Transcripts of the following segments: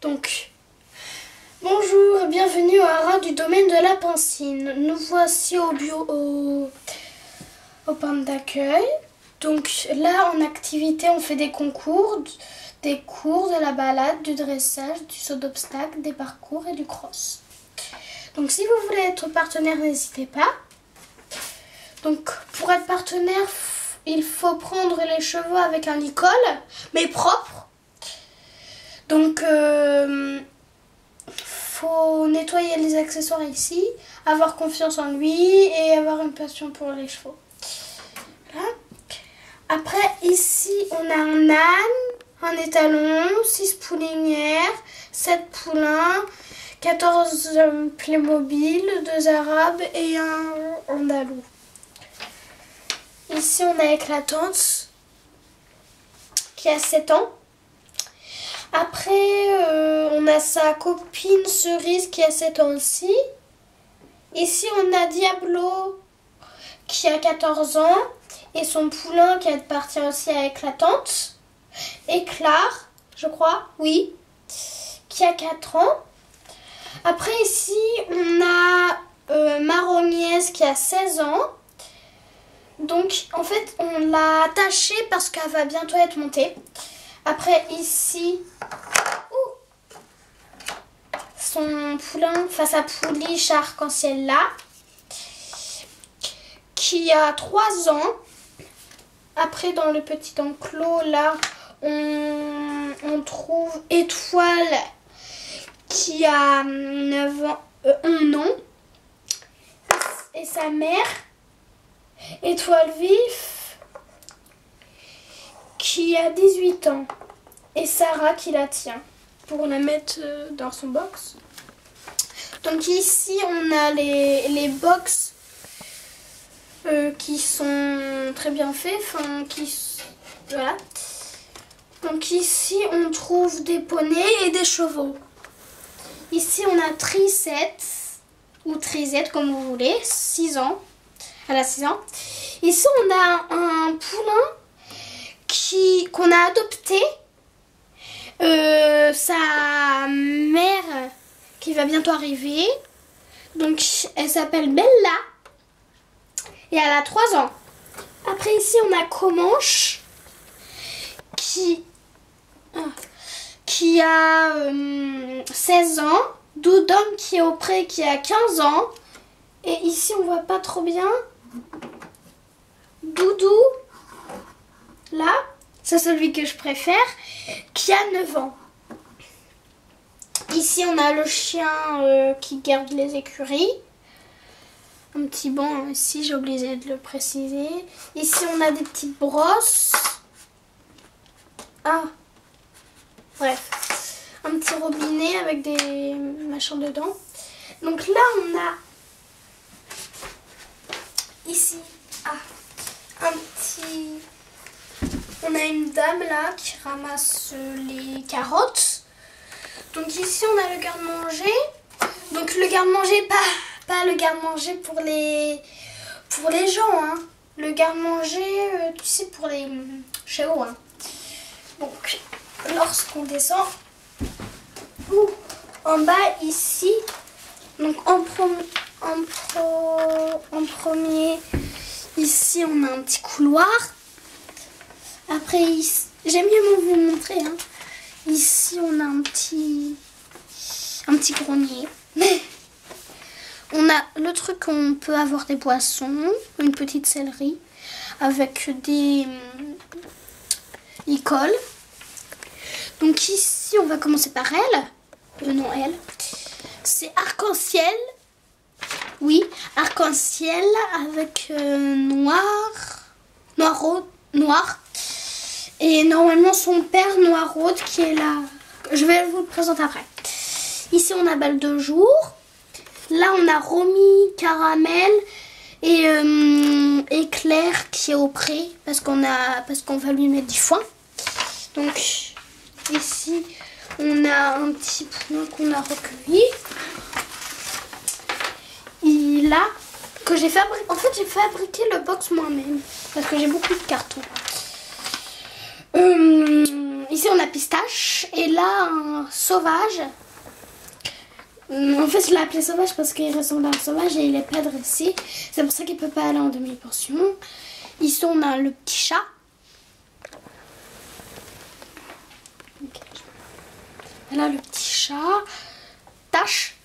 Donc, bonjour et bienvenue à Ara du domaine de la Pancine. Nous voici au panne d'accueil. Donc là, en activité, on fait des concours, des cours, de la balade, du dressage, du saut d'obstacles, des parcours et du cross. Donc si vous voulez être partenaire, n'hésitez pas. Donc pour être partenaire, il faut prendre les chevaux avec un licol, mais propre. Donc faut nettoyer les accessoires ici, avoir confiance en lui et avoir une passion pour les chevaux. Voilà. Après ici on a un âne, un étalon, 6 poulinières, 7 poulains, 14 Playmobil, 2 arabes et un andalou. Ici on a Éclatante qui a 7 ans. Après on a sa copine Cerise qui a 7 ans aussi. Ici on a Diablo qui a 14 ans et son poulain qui appartient aussi à Éclatante. Éclare, je crois, oui, qui a 4 ans. Après ici on a Marognaise qui a 16 ans. Donc en fait on l'a attachée parce qu'elle va bientôt être montée. Après ici son poulain, enfin sa pouliche arc-en-ciel là, qui a 3 ans. Après dans le petit enclos là on trouve Étoile qui a 9 ans, 1 an, et sa mère Étoile Vif qui a 18 ans et Sarah qui la tient pour la mettre dans son box. Donc ici on a les box qui sont très bien faits, enfin voilà. Donc ici on trouve des poneys et des chevaux. Ici on a Trisette ou Trisette comme vous voulez, 6 ans. Elle a 6 ans. Ici on a un poulain qu'on a adopté. Sa mère qui va bientôt arriver. Donc elle s'appelle Bella. Et elle a 3 ans. Après ici on a Comanche qui a 16 ans. Doudom qui est au pré qui a 15 ans. Et ici on voit pas trop bien. Doudou, là, c'est celui que je préfère, qui a 9 ans. Ici on a le chien qui garde les écuries. Un petit banc ici, j'ai oublié de le préciser. Ici on a des petites brosses. Ah, bref. Un petit robinet avec des machins dedans. Donc là on a ici on a une dame là qui ramasse les carottes. Donc ici on a le garde-manger. Donc le garde-manger, pas le garde-manger pour les gens, hein. Le garde-manger, tu sais, pour les chevaux, hein. Donc lorsqu'on descend en bas ici, donc en premier ici on a un petit couloir. Après j'aime mieux vous montrer, hein. Ici on a un petit grenier. On a le truc où on peut avoir des boissons, une petite sellerie avec des licoles. Donc ici on va commencer par elle. Non, elle. C'est arc-en-ciel. Oui, arc-en-ciel avec noir. Et normalement son père noiraude qui est là. Je vais vous le présenter après. Ici on a Balle de jour. Là on a Romy, Caramel et Éclair qui est au pré parce qu'on va lui mettre du foin. Donc ici on a un petit poulain qu'on a recueilli. Et là que j'ai fabriqué. En fait j'ai fabriqué le box moi-même parce que j'ai beaucoup de cartons. ici on a Pistache et là un sauvage. En fait je l'ai appelé sauvage parce qu'il ressemble à un sauvage et il est pas dressé. C'est pour ça qu'il peut pas aller en demi-pension. Ici on a le petit chat. Là le petit chat. Tache.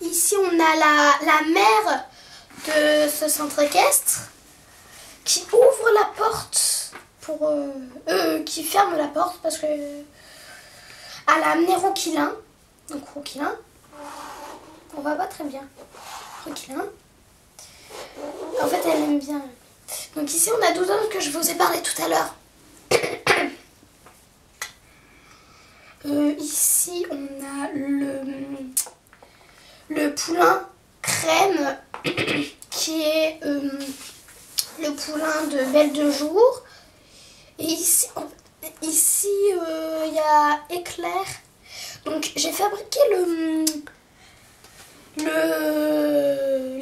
Ici on a la mère de ce centre équestre qui ouvre la porte pour qui ferme la porte parce que elle a amené Roquilin. Donc Roquilin, on va pas très bien. Roquilin. En fait elle aime bien. Donc ici on a Doudon que je vous ai parlé tout à l'heure. Ici on a le poulain Crème qui est le poulain de Belle de Jour. Et ici il y a Éclair. Donc j'ai fabriqué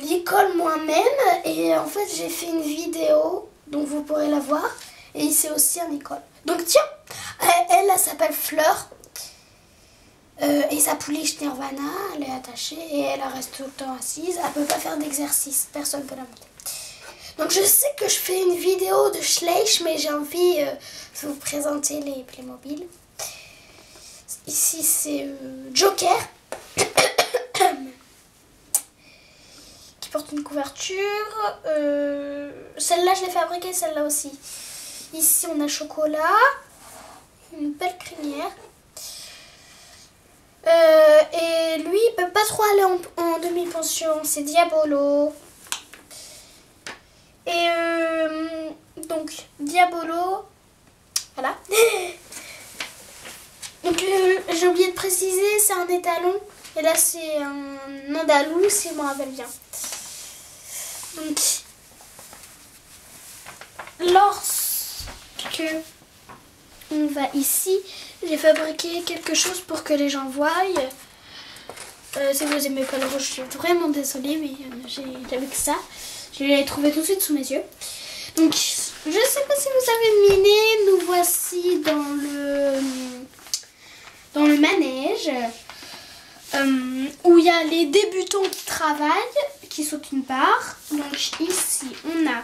l'école moi-même et en fait j'ai fait une vidéo donc vous pourrez la voir. Et ici aussi un école. Donc tiens, elle s'appelle Fleur. Et sa pouliche Nirvana, elle est attachée et elle reste tout le temps assise. Elle peut pas faire d'exercice, personne peut la monter. Donc je sais que je fais une vidéo de Schleich, mais j'ai envie de vous présenter les Playmobil. Ici c'est Joker, qui porte une couverture. Celle-là je l'ai fabriquée, celle-là aussi. Ici on a Chocolat, une belle crinière. Et lui il peut pas trop aller en demi-pension, c'est Diabolo. Et donc Diabolo, voilà. Donc j'ai oublié de préciser, c'est un étalon. Et là c'est un andalou si je me rappelle bien. Donc lorsque on va ici, j'ai fabriqué quelque chose pour que les gens voient. Si vous aimez pas le rouge, je suis vraiment désolée, mais j'avais que ça. Je l'ai trouvé tout de suite sous mes yeux. Donc, je sais pas si vous avez deviné, nous voici dans le manège où il y a les débutants qui travaillent, qui sont une part. Donc ici, on a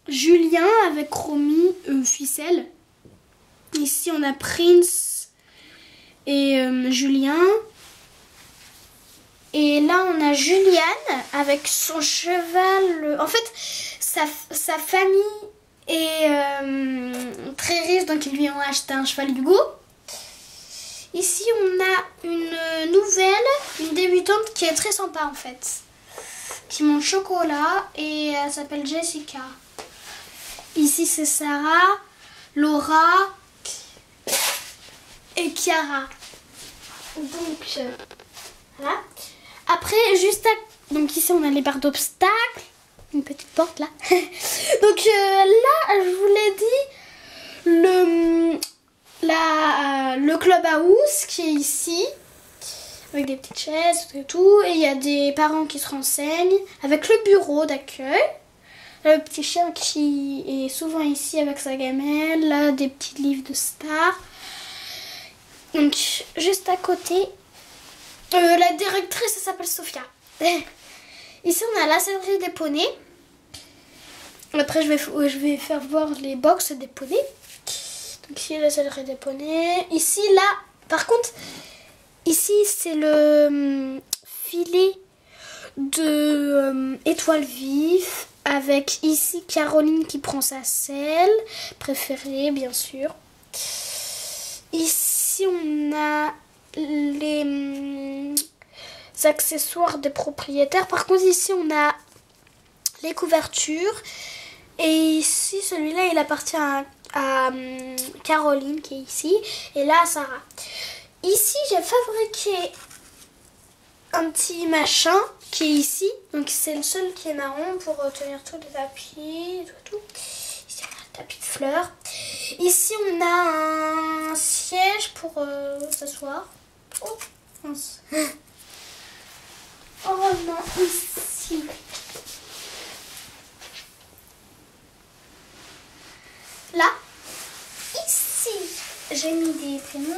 Julien avec Romy Ficelle. Ici, on a Prince et Julien. Et là, on a Juliane avec son cheval. En fait, sa famille est très riche, donc ils lui ont acheté un cheval Hugo. Ici, on a une nouvelle, une débutante qui est très sympa en fait. Qui monte Chocolat et elle s'appelle Jessica. Ici, c'est Sarah, Laura et Chiara. Donc, voilà. Après, donc ici, on a les barres d'obstacles. Une petite porte là. Donc là, je vous l'ai dit, le clubhouse qui est ici. Avec des petites chaises et tout. Et il y a des parents qui se renseignent. Avec le bureau d'accueil. Le petit chien qui est souvent ici avec sa gamelle. Là, des petits livres de stars. Donc, juste à côté, la directrice, elle s'appelle Sophia. Ici, on a la sellerie des poneys. Après, je vais faire voir les box des poneys. Donc, ici, la sellerie des poneys. Ici, là, par contre, ici, c'est le filet de étoile vive. Avec ici Caroline qui prend sa selle préférée, bien sûr. Ici, on a les accessoires des propriétaires. Par contre, ici, on a les couvertures. Et ici, celui-là, il appartient à Caroline qui est ici. Et là, à Sarah. Ici, j'ai fabriqué un petit machin qui est ici. Donc, c'est le seul qui est marron pour tenir tous les tapis. Tout. Ici, on a un tapis de fleurs. Ici, on a un siège pour s'asseoir. Oh, mince. Oh non, ici. j'ai mis des prénoms,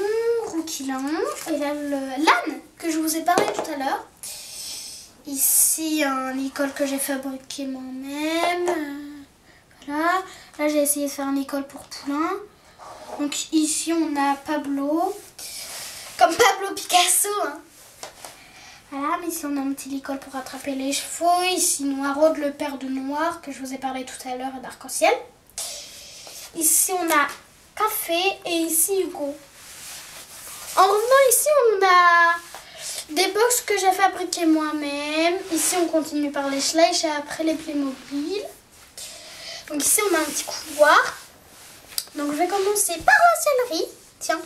Rouquilin, et là l'âne que je vous ai parlé tout à l'heure. Ici un licol que j'ai fabriqué moi-même. Voilà. Là j'ai essayé de faire un licol pour poulain. Donc ici on a Pablo, comme Pablo Picasso. Hein. Voilà, mais ici on a un petit licol pour attraper les chevaux. Ici Noiraude, le père de Noir, que je vous ai parlé tout à l'heure, et d'Arc-en-Ciel. Ici on a Café et ici Hugo. En revenant ici on a des box que j'ai fabriquées moi-même. Ici on continue par les Schleich et après les Playmobil. Donc ici on a un petit couloir. Donc je vais commencer par la sellerie. Tiens.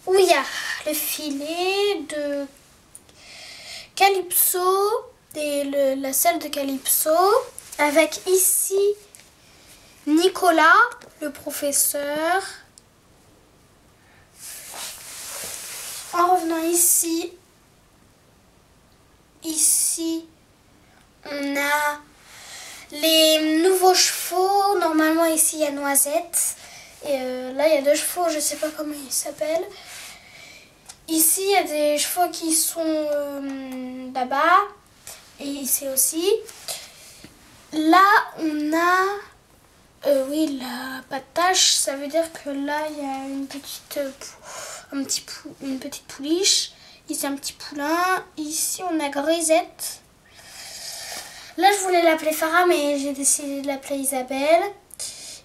Où il y a le filet de Calypso et la selle de Calypso. Avec ici Nicolas, le professeur. En revenant ici, on a les nouveaux chevaux. Normalement ici il y a Noisette. Et là il y a 2 chevaux, je ne sais pas comment ils s'appellent. Ici il y a des chevaux qui sont là-bas. Et ici aussi. Là on a... oui, la patache, ça veut dire que là il y a une petite, une petite pouliche. Ici un petit poulain. Ici on a Grisette. Là je voulais l'appeler Farah mais j'ai décidé de l'appeler Isabelle.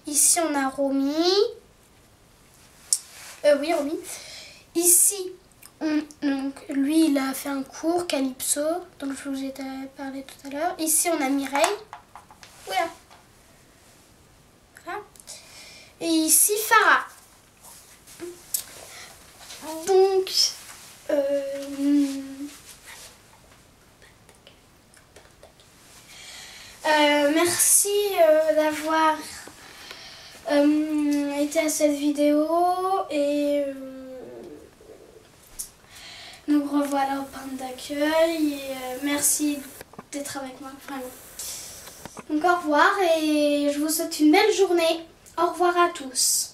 Ici on a Romy. Oui, Romy. Ici, donc, lui il a fait un cours, Calypso. Donc je vous ai parlé tout à l'heure. Ici on a Mireille. Voilà. Voilà. Et ici Farah. Donc, merci d'avoir été à cette vidéo et nous revoilà au parc d'accueil et merci d'être avec moi, vraiment. Donc au revoir et je vous souhaite une belle journée. Au revoir à tous.